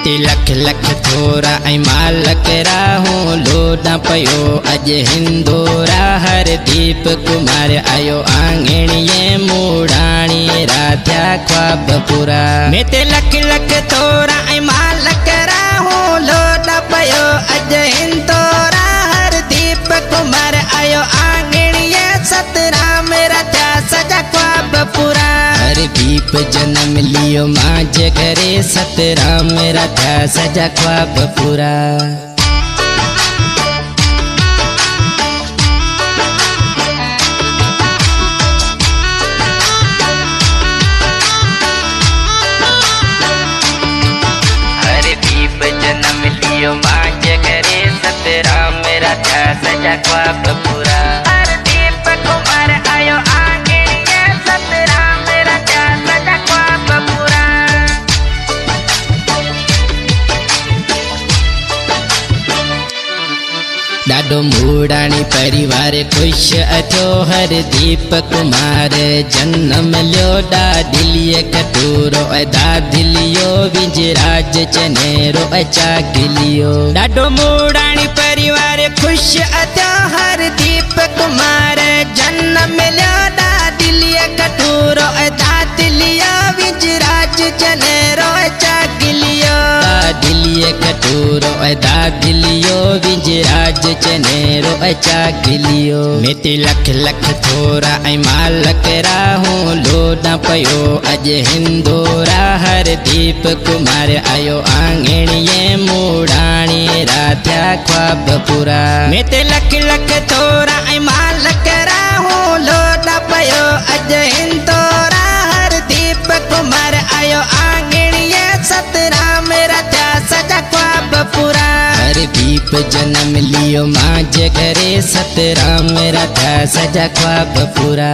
मेते लख लख थोरा ऐं मालक राहूं लोॾां पयो अॼु हिंदोरा हर दीप कुमार आयो आंगणीअ मूड़ाणी राध्या ख्वाब पूरा। मेते लख लख थोरा ऐं मालक राहूं लोॾां पयो अॼु हिंदोरा हर दीप कुमार आयो आंगणीअ सतराम राध्या सजा ख्वाब पूरा। हर दीप जन्म लियो मांझ घरे सतराम राध्या सजा ख्वाब पूरा। हर दीप जन्म लियो मांझ घरे सतराम राध्या सजा ख्वाब पूरा। हर दीप कुमार आयो आंगणीअ सतराम राध्या सजा ख्वाब पूरा। ॾाढो मूड़ाणी परिवार खुश अथो हर दीप कुमार जन्म लियो ॾाढिलीअ कटूरो दादिलियो विजराज चनेरो चागिलियो। ॾाढो मूड़ाणी परिवार खुश अथो हर दीप कुमार जन्म लियो ॾाढिलीअ कटूरो दादिलियो विजराज चनेरो चागिलियो। ॾाढिलीअ कटूरो दादिलियो विजराज चनेरो चागिलियो। मेते लख लख थोरा ऐं मालक राहूं लोॾां पयो अॼु हिंदोरा हर दीप कुमार आयो आंगणीअ मूड़ाणी राध्या ख्वाब पूरा। मेते लख लख थोरा ऐं मालक राहूं लोॾां पयो अॼु हिंदोरा हर दीप कुमार आयो आंगणीअ सतराम राध्या सजा ख्वाब पूरा। हर दीप जन्म लियो मांझ घरे सतराम राध्या सजा ख्वाब पूरा।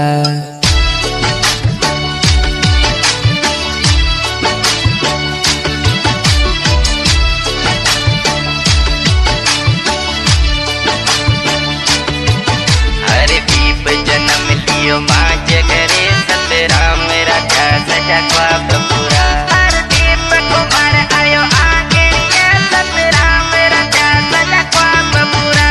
हर दीप जन्म लियो मांझ घरे सतराम राध्या सजा ख्वाब पूरा। हर दीप कुमार आयो आंगणीअ सतराम राध्या सजा ख्वाब पूरा।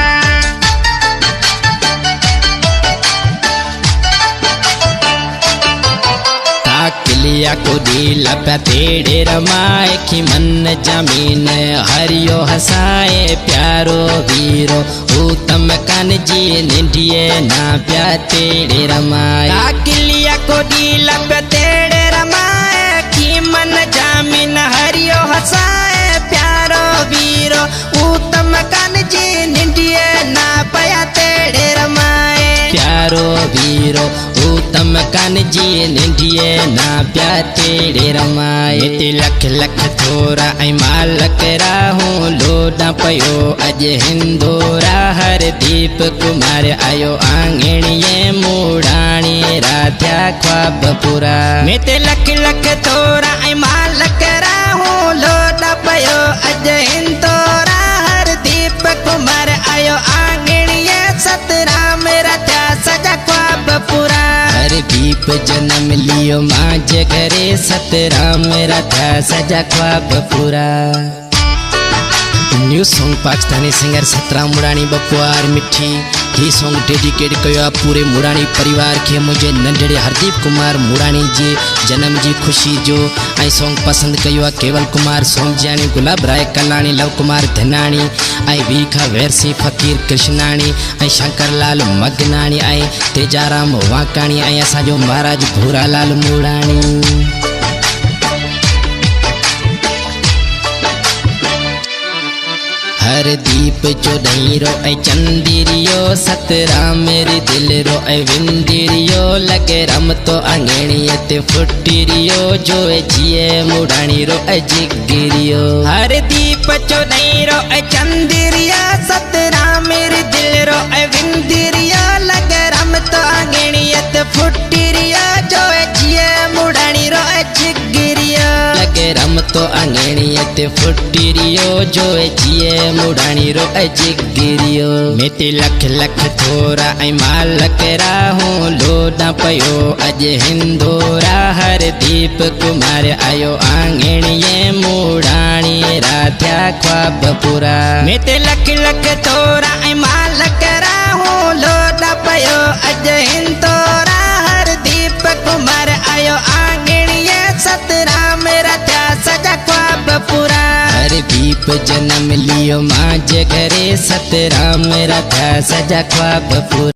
काकलिया को दिल पे तेड़े रमाए की मन जमीन हरियो हसाए प्यारो वीरो उत्तम कान जी निंडिए ना प्या तेड़े रमाए। काकलिया को दिल पे तेड़े रमाए की मन जमीन हरियो हसाए प्यारो वीरो उत्तम कान जी निंडिए ना पया तेड़े रमाए। प्यारो वीरो उत्तम कान जी निंडिए ना प्या तेड़े रमाए। मेते लख लख थोरा ऐं मालक राहूं लोॾां पयो अॼु हिंदोरा हर दीप कुमार आयो आंगणीअ मूड़ाणी राध्या ख्वाब पूरा। मेते लख लख थोरा ऐं मालक राहूं लोॾां पयो अॼु हिंदोरा हर दीप कुमार आयो आंगणीअ सतराम राध्या सजा ख्वाब पूरा। हर दीप जन्म लियो मांझ घरे सतराम राध्या सजा ख्वाब पूरा। New song Pakistani singer Satram Mudani बपुआर मिठी ही सॉन्ग डेडिकेट कयो पूरे मुड़ाणी परिवार के मुझे नंढड़े हरदीप कुमार मुड़ाणी जे जन्म जी खुशी जो ऐं सॉन्ग पसंद कयो केवल कुमार सोमजियाणी गुलाब राय कलाणी लव कुमार धनाणी ऐं वीखा वेरसी फकीर कृष्णाणी ऐं शंकरलाल मगनाणी ऐं तेजाराम वाकाणी ऐं असांजो महाराज भूरालाल मुड़ाणी। हर दीप चोॾहिरो ऐं चंदिरियो सतराम री दिलरो ऐं विंदिरियो लगे रमतो आंगणीअ ते फुटिरियो जो जिए मुड़ाणीरो ऐं जिगिरियो। हर दीप चोॾहिरो ऐं चंदिरियो सतराम री दिलरो ऐं विंदिरियो लगे रमतो आंगणीअ ते फुटिरियो जो जिए मुड़ाणीरो ऐं जिगिरियो। लगे रमतो आंगणीअ ते फुटिरियो जो जिए मुड़ाणीरो ऐं जिगिरियो। मेते लख लख थोरा ऐं मालक राहूं लोॾां पयो अॼु हिंदोरा हर हरदीप कुमार आयो आंगणीए मूड़ाणी राध्या ख्वाब पूरा मैं ते लख लख तोरा ऐं माल कराहूं लोड पयो अज हिन तोरा हरदीप कुमार आयो आंगणीए सतराम राध्या सजा ख्वाब पूरा हरदीप जन्म लियो मां जे घरे सतराम राध्या सजा ख्वाब पूरा।